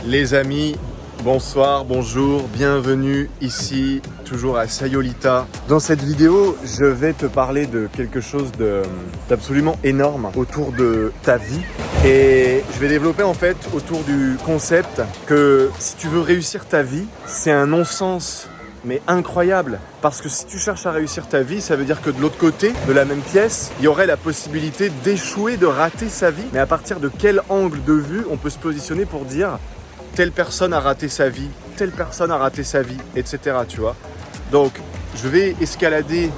Les amis, bonsoir, bonjour, bienvenue ici, toujours à Sayolita. Dans cette vidéo, je vais te parler de quelque chose d'absolument énorme autour de ta vie. Et je vais développer en fait autour du concept que si tu veux réussir ta vie, c'est un non-sens, mais incroyable. Parce que si tu cherches à réussir ta vie, ça veut dire que de l'autre côté, de la même pièce, il y aurait la possibilité d'échouer, de rater sa vie. Mais à partir de quel angle de vue on peut se positionner pour dire telle personne a raté sa vie, telle personne a raté sa vie, etc. Tu vois. Donc, je vais escalader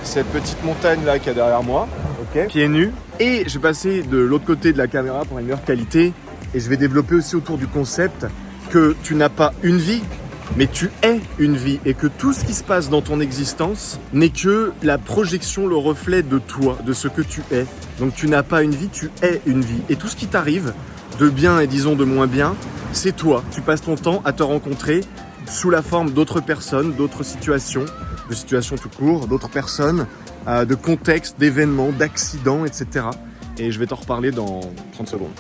cette petite montagne là qui est derrière moi, ok, pieds nus, et je vais passer de l'autre côté de la caméra pour une meilleure qualité. Et je vais développer aussi autour du concept que tu n'as pas une vie, mais tu es une vie, et que tout ce qui se passe dans ton existence n'est que la projection, le reflet de toi, de ce que tu es. Donc, tu n'as pas une vie, tu es une vie, et tout ce qui t'arrive, de bien et disons de moins bien, c'est toi. Tu passes ton temps à te rencontrer sous la forme d'autres personnes, d'autres situations, de situations tout court, d'autres personnes, de contextes, d'événements, d'accidents, etc. Et je vais t'en reparler dans 30 secondes.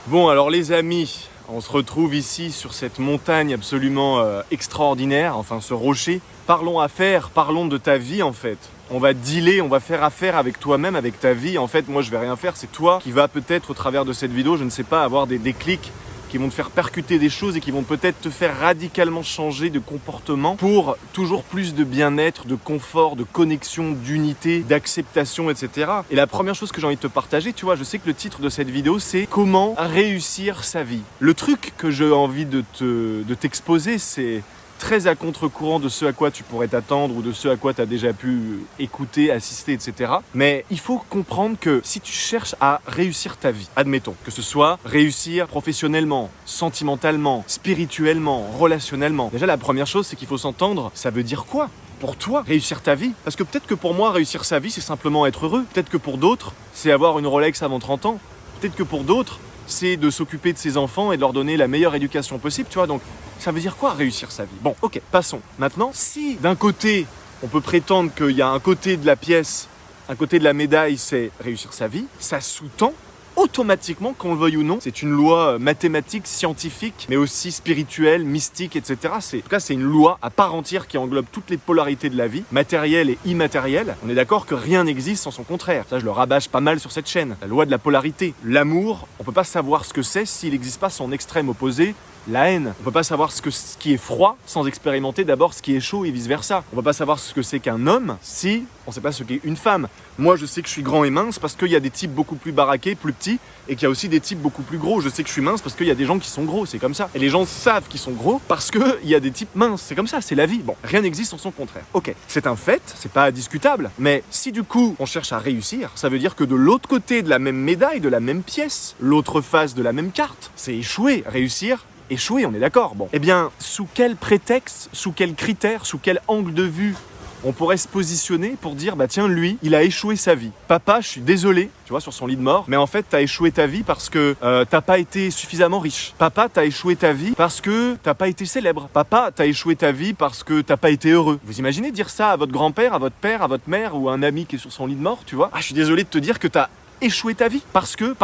Bon, alors les amis, on se retrouve ici sur cette montagne absolument extraordinaire, enfin ce rocher. Parlons affaires, parlons de ta vie en fait. On va dealer, on va faire affaire avec toi-même, avec ta vie. En fait, moi je vais rien faire, c'est toi qui vas peut-être au travers de cette vidéo, je ne sais pas, avoir des déclics qui vont te faire percuter des choses et qui vont peut-être te faire radicalement changer de comportement pour toujours plus de bien-être, de confort, de connexion, d'unité, d'acceptation, etc. Et la première chose que j'ai envie de te partager, tu vois, je sais que le titre de cette vidéo, c'est « Comment réussir sa vie ». Le truc que j'ai envie de t'exposer, c'est très à contre-courant de ce à quoi tu pourrais t'attendre ou de ce à quoi tu as déjà pu écouter, assister, etc. Mais il faut comprendre que si tu cherches à réussir ta vie, admettons, que ce soit réussir professionnellement, sentimentalement, spirituellement, relationnellement, déjà la première chose c'est qu'il faut s'entendre, ça veut dire quoi ? Pour toi, réussir ta vie. Parce que peut-être que pour moi, réussir sa vie, c'est simplement être heureux. Peut-être que pour d'autres, c'est avoir une Rolex avant 30 ans. Peut-être que pour d'autres, c'est de s'occuper de ses enfants et de leur donner la meilleure éducation possible, tu vois. Donc, ça veut dire quoi, réussir sa vie ? Bon, ok, passons. Maintenant, si d'un côté, on peut prétendre qu'il y a un côté de la pièce, un côté de la médaille, c'est réussir sa vie, ça sous-tend automatiquement, qu'on le veuille ou non, c'est une loi mathématique, scientifique, mais aussi spirituelle, mystique, etc. En tout cas, c'est une loi à part entière qui englobe toutes les polarités de la vie, matérielle et immatérielle. On est d'accord que rien n'existe sans son contraire. Ça, je le rabâche pas mal sur cette chaîne. La loi de la polarité. L'amour, on peut pas savoir ce que c'est s'il n'existe pas son extrême opposé, la haine. On peut pas savoir ce qui est froid sans expérimenter d'abord ce qui est chaud et vice-versa. On peut pas savoir ce que c'est qu'un homme si on sait pas ce qu'est une femme. Moi, je sais que je suis grand et mince parce qu'il y a des types beaucoup plus baraqués, plus petits, et qu'il y a aussi des types beaucoup plus gros. Je sais que je suis mince parce qu'il y a des gens qui sont gros, c'est comme ça. Et les gens savent qu'ils sont gros parce qu'il y a des types minces, c'est comme ça, c'est la vie. Bon, rien n'existe sans son contraire. Ok, c'est un fait, c'est pas discutable, mais si du coup on cherche à réussir, ça veut dire que de l'autre côté de la même médaille, de la même pièce, l'autre face de la même carte, c'est échouer, réussir. Échouer, on est d'accord. Bon, eh bien, sous quel prétexte, sous quel critère, sous quel angle de vue on pourrait se positionner pour dire, bah tiens, lui, il a échoué sa vie. Papa, je suis désolé, tu vois, sur son lit de mort, mais en fait, t'as échoué ta vie parce que t'as pas été suffisamment riche. Papa, t'as échoué ta vie parce que t'as pas été célèbre. Papa, t'as échoué ta vie parce que t'as pas été heureux. Vous imaginez dire ça à votre grand-père, à votre père, à votre mère ou à un ami qui est sur son lit de mort, tu vois ? Ah, je suis désolé de te dire que t'as échouer ta vie parce que.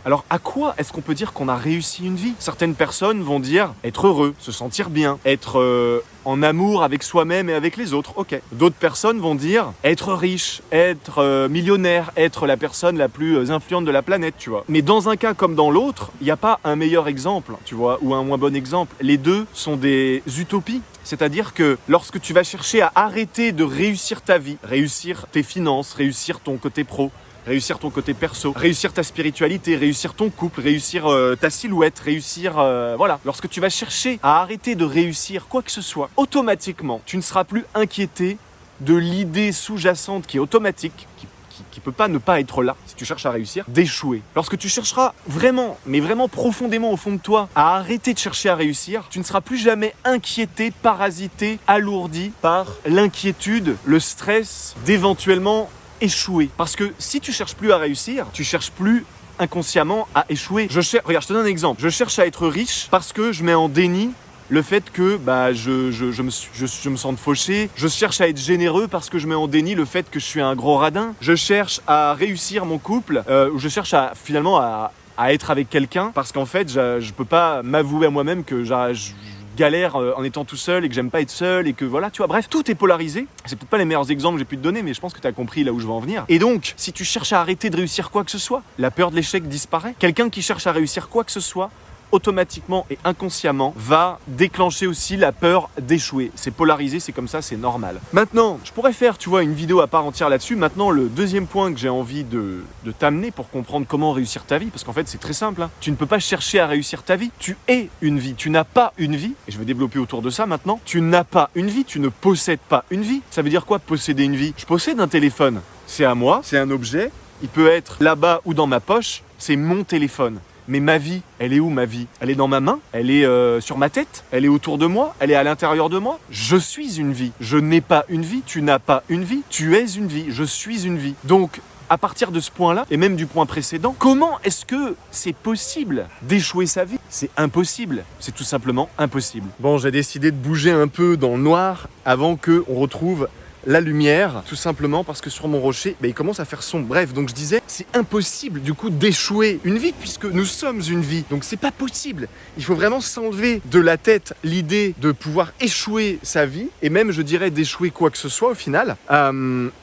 Alors à quoi est-ce qu'on peut dire qu'on a réussi une vie ? Certaines personnes vont dire être heureux, se sentir bien, être en amour avec soi-même et avec les autres, ok. D'autres personnes vont dire être riche, être millionnaire, être la personne la plus influente de la planète, tu vois. Mais dans un cas comme dans l'autre, il n'y a pas un meilleur exemple, tu vois, ou un moins bon exemple. Les deux sont des utopies. C'est-à-dire que lorsque tu vas chercher à arrêter de réussir ta vie, réussir tes finances, réussir ton côté pro, réussir ton côté perso, réussir ta spiritualité, réussir ton couple, réussir ta silhouette, réussir... voilà. Lorsque tu vas chercher à arrêter de réussir quoi que ce soit, automatiquement, tu ne seras plus inquiété de l'idée sous-jacente qui est automatique, qui peut pas ne pas être là, si tu cherches à réussir, d'échouer. Lorsque tu chercheras vraiment, mais vraiment profondément au fond de toi, à arrêter de chercher à réussir, tu ne seras plus jamais inquiété, parasité, alourdi par l'inquiétude, le stress d'éventuellement échouer. Parce que si tu cherches plus à réussir, tu cherches plus inconsciemment à échouer. Regarde, je te donne un exemple. Je cherche à être riche parce que je mets en déni le fait que je me sente fauché. Je cherche à être généreux parce que je mets en déni le fait que je suis un gros radin. Je cherche à réussir mon couple. Je cherche finalement à être avec quelqu'un parce qu'en fait, je peux pas m'avouer à moi-même que je galère en étant tout seul et que j'aime pas être seul et que voilà, tu vois, bref, tout est polarisé. C'est peut-être pas les meilleurs exemples que j'ai pu te donner, mais je pense que tu as compris là où je veux en venir. Et donc, si tu cherches à arrêter de réussir quoi que ce soit, la peur de l'échec disparaît. Quelqu'un qui cherche à réussir quoi que ce soit, automatiquement et inconsciemment va déclencher aussi la peur d'échouer. C'est polarisé, c'est comme ça, c'est normal. Maintenant, je pourrais faire, tu vois, une vidéo à part entière là-dessus. Maintenant, le deuxième point que j'ai envie de t'amener pour comprendre comment réussir ta vie, parce qu'en fait, c'est très simple, hein. Tu ne peux pas chercher à réussir ta vie. Tu es une vie. Tu n'as pas une vie. Et je vais développer autour de ça maintenant. Tu n'as pas une vie. Tu ne possèdes pas une vie. Ça veut dire quoi, posséder une vie? Je possède un téléphone. C'est à moi. C'est un objet. Il peut être là-bas ou dans ma poche. C'est mon téléphone. Mais ma vie, elle est où ma vie? Elle est dans ma main? Elle est sur ma tête? Elle est autour de moi? Elle est à l'intérieur de moi? Je suis une vie. Je n'ai pas une vie. Tu n'as pas une vie. Tu es une vie. Je suis une vie. Donc, à partir de ce point-là, et même du point précédent, comment est-ce que c'est possible d'échouer sa vie? C'est impossible. C'est tout simplement impossible. Bon, j'ai décidé de bouger un peu dans le noir avant qu'on retrouve la lumière, tout simplement parce que sur mon rocher, il commence à faire sombre. Bref, donc je disais, c'est impossible du coup d'échouer une vie puisque nous sommes une vie. Donc c'est pas possible. Il faut vraiment s'enlever de la tête l'idée de pouvoir échouer sa vie et même, je dirais, d'échouer quoi que ce soit au final.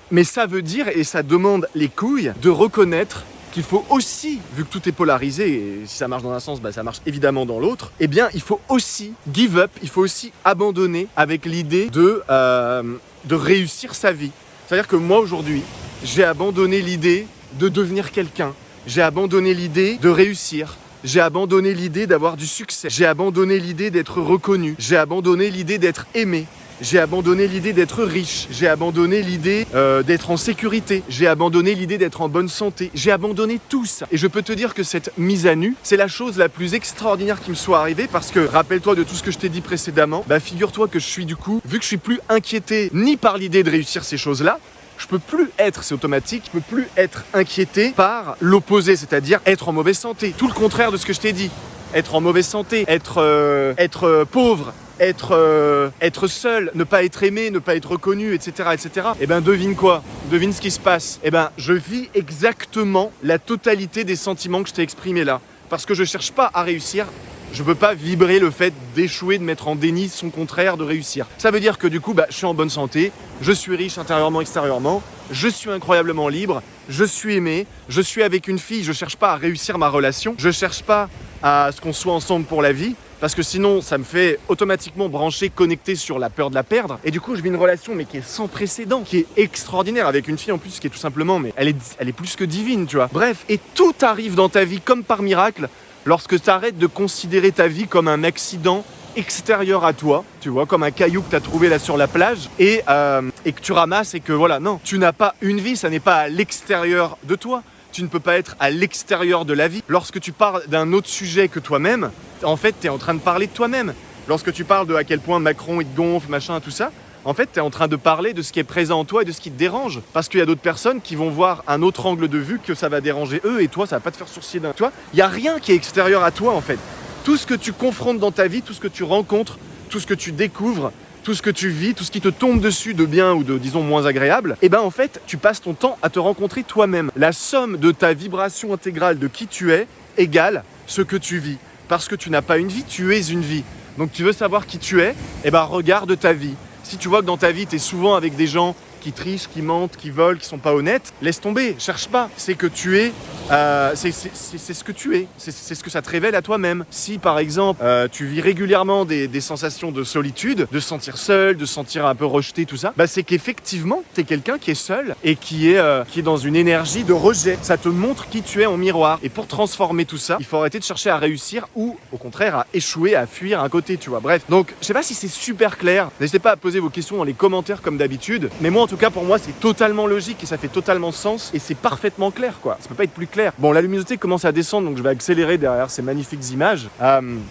Mais ça veut dire, et ça demande les couilles, de reconnaître qu'il faut aussi, vu que tout est polarisé, et si ça marche dans un sens, ça marche évidemment dans l'autre, eh bien, il faut aussi give up, il faut aussi abandonner avec l'idée de réussir sa vie. C'est-à-dire que moi, aujourd'hui, j'ai abandonné l'idée de devenir quelqu'un. J'ai abandonné l'idée de réussir. J'ai abandonné l'idée d'avoir du succès. J'ai abandonné l'idée d'être reconnu. J'ai abandonné l'idée d'être aimé. J'ai abandonné l'idée d'être riche. J'ai abandonné l'idée d'être en sécurité. J'ai abandonné l'idée d'être en bonne santé. J'ai abandonné tout ça. Et je peux te dire que cette mise à nu, c'est la chose la plus extraordinaire qui me soit arrivée parce que, rappelle-toi de tout ce que je t'ai dit précédemment, figure-toi que je suis du coup, vu que je suis plus inquiété ni par l'idée de réussir ces choses-là, je peux plus être, c'est automatique, je peux plus être inquiété par l'opposé, c'est-à-dire être en mauvaise santé. Tout le contraire de ce que je t'ai dit. Être en mauvaise santé, être pauvre, être seul, ne pas être aimé, ne pas être reconnu, etc., etc. Devine quoi? Devine ce qui se passe. Je vis exactement la totalité des sentiments que je t'ai exprimés là. Parce que je cherche pas à réussir, je peux pas vibrer le fait d'échouer, de mettre en déni son contraire de réussir. Ça veut dire que du coup, je suis en bonne santé, je suis riche intérieurement, extérieurement, je suis incroyablement libre, je suis aimé, je suis avec une fille, je cherche pas à réussir ma relation, je cherche pas à ce qu'on soit ensemble pour la vie, parce que sinon ça me fait automatiquement brancher, connecter sur la peur de la perdre. Et du coup je vis une relation mais qui est sans précédent, qui est extraordinaire, avec une fille en plus qui est tout simplement, mais elle est plus que divine, tu vois. Bref, et tout arrive dans ta vie comme par miracle, lorsque tu arrêtes de considérer ta vie comme un accident extérieur à toi, tu vois, comme un caillou que tu as trouvé là sur la plage et que tu ramasses et que voilà, non, tu n'as pas une vie, ça n'est pas à l'extérieur de toi. Tu ne peux pas être à l'extérieur de la vie. Lorsque tu parles d'un autre sujet que toi-même, en fait, tu es en train de parler de toi-même. Lorsque tu parles de à quel point Macron, il te gonfle, machin, tout ça, en fait, tu es en train de parler de ce qui est présent en toi et de ce qui te dérange. Parce qu'il y a d'autres personnes qui vont voir un autre angle de vue que ça va déranger eux et toi, ça va pas te faire sourciller d'un... Tu vois, il n'y a rien qui est extérieur à toi, en fait. Tout ce que tu confrontes dans ta vie, tout ce que tu rencontres, tout ce que tu découvres, tout ce que tu vis, tout ce qui te tombe dessus de bien ou de, disons, moins agréable, en fait, tu passes ton temps à te rencontrer toi-même. La somme de ta vibration intégrale de qui tu es égale ce que tu vis. Parce que tu n'as pas une vie, tu es une vie. Donc tu veux savoir qui tu es, regarde ta vie. Si tu vois que dans ta vie, tu es souvent avec des gens qui trichent, qui mentent, qui volent, qui sont pas honnêtes, laisse tomber, cherche pas. C'est que tu es c'est ce que tu es, c'est ce que ça te révèle à toi-même. Si par exemple tu vis régulièrement des sensations de solitude, de se sentir seul, de se sentir un peu rejeté, tout ça, bah c'est qu'effectivement t'es quelqu'un qui est seul et qui est dans une énergie de rejet. Ça te montre qui tu es en miroir. Et pour transformer tout ça, il faut arrêter de chercher à réussir ou au contraire à échouer, à fuir un côté, tu vois. Bref, donc je sais pas si c'est super clair. N'hésitez pas à poser vos questions dans les commentaires comme d'habitude. Mais moi en tout cas pour moi c'est totalement logique et ça fait totalement sens et c'est parfaitement clair quoi. Ça peut pas être plus clair. Bon, la luminosité commence à descendre donc je vais accélérer derrière ces magnifiques images.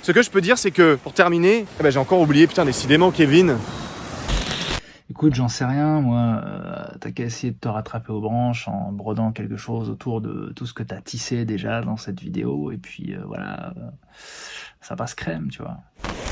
Ce que je peux dire c'est que pour terminer, j'ai encore oublié, putain décidément Kevin. Écoute, j'en sais rien, moi, t'as qu'à essayer de te rattraper aux branches en brodant quelque chose autour de tout ce que t'as tissé déjà dans cette vidéo, et puis voilà, ça passe crème, tu vois.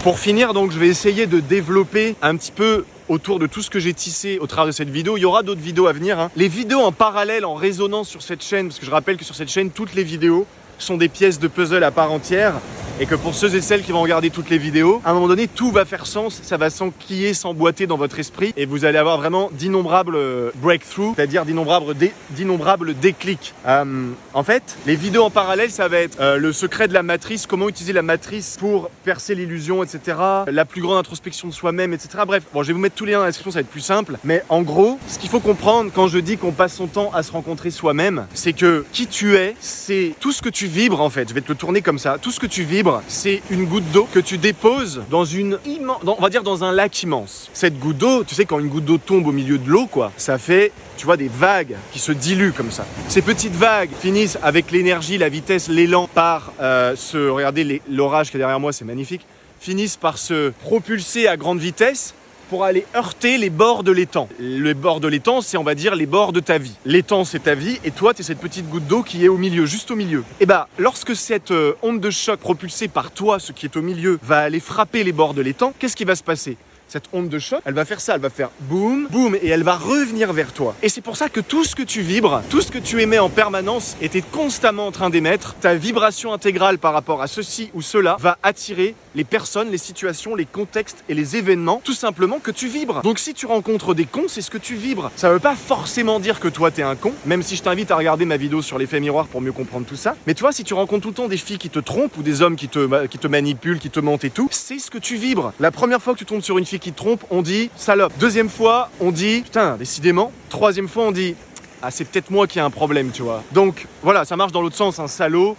Pour finir, donc, je vais essayer de développer un petit peu autour de tout ce que j'ai tissé au travers de cette vidéo. Il y aura d'autres vidéos à venir, hein. Les vidéos en parallèle, en résonance sur cette chaîne, parce que je rappelle que sur cette chaîne, toutes les vidéos sont des pièces de puzzle à part entière. Et que pour ceux et celles qui vont regarder toutes les vidéos, à un moment donné, tout va faire sens, ça va s'enquiller, s'emboîter dans votre esprit et vous allez avoir vraiment d'innombrables breakthroughs, c'est-à-dire d'innombrables déclics. En fait, les vidéos en parallèle, ça va être le secret de la matrice, comment utiliser la matrice pour percer l'illusion, etc. La plus grande introspection de soi-même, etc. Bref, bon, je vais vous mettre tous les liens dans la description, ça va être plus simple. Mais en gros, ce qu'il faut comprendre quand je dis qu'on passe son temps à se rencontrer soi-même, c'est que qui tu es, c'est tout ce que tu vibres en fait. Je vais te le tourner comme ça. Tout ce que tu vibres, c'est une goutte d'eau que tu déposes dans on va dire dans un lac immense. Cette goutte d'eau, tu sais quand une goutte d'eau tombe au milieu de l'eau, quoi, ça fait, tu vois, des vagues qui se diluent comme ça. Ces petites vagues finissent avec l'énergie, la vitesse, l'élan par regardez l'orage qui est derrière moi, c'est magnifique, finissent par se propulser à grande vitesse pour aller heurter les bords de l'étang. Le bord de l'étang, c'est, on va dire, les bords de ta vie. L'étang, c'est ta vie, et toi, t'es cette petite goutte d'eau qui est au milieu, juste au milieu. Et bah, lorsque cette onde de choc propulsée par toi, ce qui est au milieu, va aller frapper les bords de l'étang, qu'est-ce qui va se passer ? Cette onde de choc, elle va faire ça, elle va faire boum, boum, et elle va revenir vers toi. Et c'est pour ça que tout ce que tu vibres, tout ce que tu émets en permanence, et t'es constamment en train d'émettre, ta vibration intégrale par rapport à ceci ou cela va attirer les personnes, les situations, les contextes et les événements, tout simplement que tu vibres. Donc si tu rencontres des cons, c'est ce que tu vibres. Ça veut pas forcément dire que toi t'es un con, même si je t'invite à regarder ma vidéo sur l'effet miroir pour mieux comprendre tout ça. Mais tu vois, si tu rencontres tout le temps des filles qui te trompent ou des hommes qui te manipulent, qui te mentent et tout, c'est ce que tu vibres. La première fois que tu tombes sur une fille qui te trompe, on dit salope. Deuxième fois, on dit putain, décidément. Troisième fois, on dit ah, c'est peut-être moi qui ai un problème, tu vois. Donc voilà, ça marche dans l'autre sens, un salaud,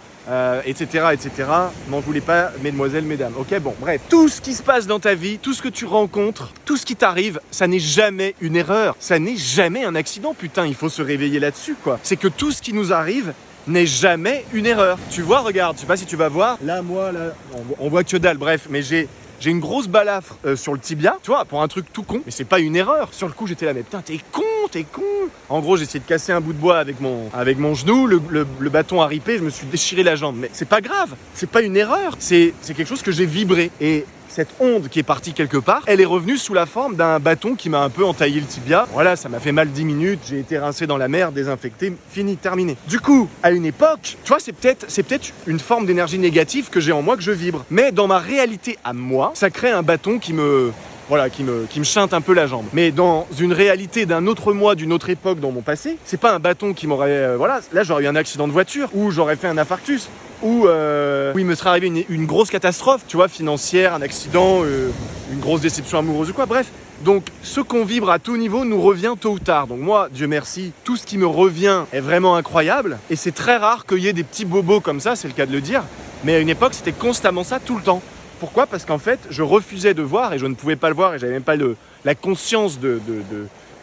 etc., etc. M'en voulez pas, mesdemoiselles, mesdames. Ok, bon, bref. Tout ce qui se passe dans ta vie, tout ce que tu rencontres, tout ce qui t'arrive, ça n'est jamais une erreur. Ça n'est jamais un accident, putain, il faut se réveiller là-dessus, quoi. C'est que tout ce qui nous arrive n'est jamais une erreur. Tu vois, regarde, je sais pas si tu vas voir. Là, moi, là, on voit que dalle, bref, mais j'ai une grosse balafre sur le tibia, tu vois, pour un truc tout con, mais c'est pas une erreur. Sur le coup, j'étais là, mais putain, t'es con. En gros, j'ai essayé de casser un bout de bois avec mon genou, le bâton a ripé, je me suis déchiré la jambe. Mais c'est pas grave, c'est pas une erreur, c'est quelque chose que j'ai vibré. Et cette onde qui est partie quelque part, elle est revenue sous la forme d'un bâton qui m'a un peu entaillé le tibia. Voilà, ça m'a fait mal 10 minutes, j'ai été rincé dans la mer, désinfecté, fini, terminé. Du coup, à une époque, tu vois, c'est peut-être une forme d'énergie négative que j'ai en moi, que je vibre. Mais dans ma réalité à moi, ça crée un bâton qui me chinte un peu la jambe. Mais dans une réalité d'un autre moi, d'une autre époque dans mon passé, c'est pas un bâton qui m'aurait... là j'aurais eu un accident de voiture, ou j'aurais fait un infarctus, ou il me serait arrivé une grosse catastrophe, tu vois, financière, un accident, une grosse déception amoureuse ou quoi, bref. Donc ce qu'on vibre à tout niveau nous revient tôt ou tard. Donc moi, Dieu merci, tout ce qui me revient est vraiment incroyable, et c'est très rare qu'il y ait des petits bobos comme ça, c'est le cas de le dire, mais à une époque c'était constamment ça tout le temps. Pourquoi ? Parce qu'en fait, je refusais de voir et je ne pouvais pas le voir et j'avais même pas la conscience de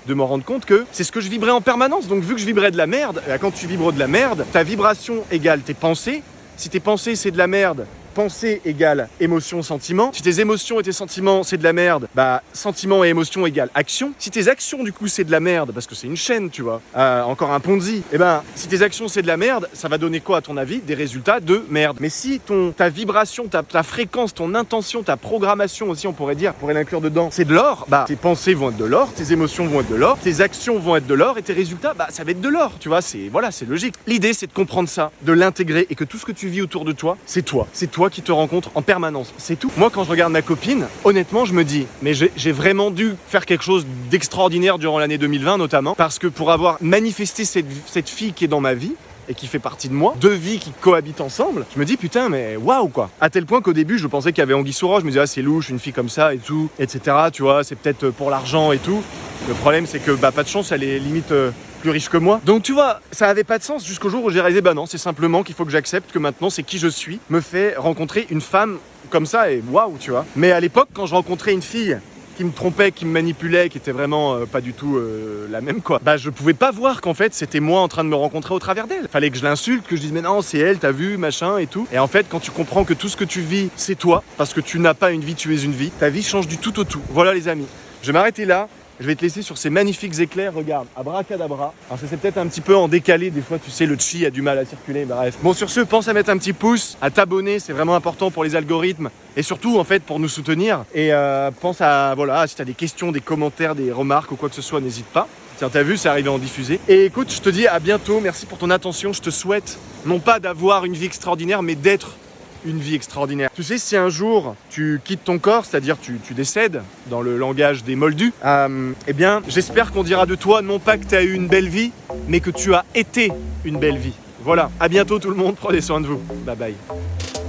m'en rendre compte que c'est ce que je vibrais en permanence. Donc vu que je vibrais de la merde, quand tu vibres de la merde, ta vibration égale tes pensées. Si tes pensées c'est de la merde, pensée égale émotion, sentiment. Si tes émotions et tes sentiments c'est de la merde, bah sentiment et émotion égale action. Si tes actions du coup c'est de la merde, parce que c'est une chaîne, tu vois, encore un Ponzi, et ben si tes actions c'est de la merde, ça va donner quoi à ton avis ? Des résultats de merde. Mais si ta vibration, ta fréquence, ton intention, ta programmation aussi on pourrait l'inclure dedans, c'est de l'or, bah tes pensées vont être de l'or, tes émotions vont être de l'or, tes actions vont être de l'or et tes résultats, bah ça va être de l'or, tu vois, c'est logique. L'idée c'est de comprendre ça, de l'intégrer et que tout ce que tu vis autour de toi, c'est toi qui te rencontre en permanence, c'est tout. Moi quand je regarde ma copine, honnêtement je me dis, mais j'ai vraiment dû faire quelque chose d'extraordinaire durant l'année 2020 notamment, parce que pour avoir manifesté cette fille qui est dans ma vie, et qui fait partie de moi, 2 vies qui cohabitent ensemble, je me dis putain mais waouh quoi. À tel point qu'au début je pensais qu'il y avait anguille sous roche, je me disais ah c'est louche, une fille comme ça et tout, etc. Tu vois, c'est peut-être pour l'argent et tout. Le problème c'est que bah pas de chance, elle est limite plus riche que moi. Donc tu vois, ça avait pas de sens jusqu'au jour où j'ai réalisé bah non, c'est simplement qu'il faut que j'accepte que maintenant c'est qui je suis, me fait rencontrer une femme comme ça et waouh, tu vois. Mais à l'époque quand je rencontrais une fille qui me trompait, qui me manipulait, qui était vraiment pas du tout la même quoi. Bah je pouvais pas voir qu'en fait c'était moi en train de me rencontrer au travers d'elle. Fallait que je l'insulte, que je dise mais non c'est elle, t'as vu, machin et tout. Et en fait quand tu comprends que tout ce que tu vis c'est toi, parce que tu n'as pas une vie, tu es une vie, ta vie change du tout au tout. Voilà les amis, je vais m'arrêter là. Je vais te laisser sur ces magnifiques éclairs, regarde, abracadabra. Alors ça c'est peut-être un petit peu en décalé, des fois tu sais le chi a du mal à circuler, bref. Bon sur ce, pense à mettre un petit pouce, à t'abonner, c'est vraiment important pour les algorithmes et surtout en fait pour nous soutenir. Et pense à, voilà, si t'as des questions, des commentaires, des remarques ou quoi que ce soit, n'hésite pas. Tiens, t'as vu, c'est arrivé en diffusé. Et écoute, je te dis à bientôt, merci pour ton attention, je te souhaite non pas d'avoir une vie extraordinaire, mais d'être une vie extraordinaire. Tu sais, si un jour tu quittes ton corps, c'est-à-dire tu décèdes, dans le langage des moldus, eh bien, j'espère qu'on dira de toi non pas que tu as eu une belle vie, mais que tu as été une belle vie. Voilà, à bientôt tout le monde, prenez soin de vous. Bye bye.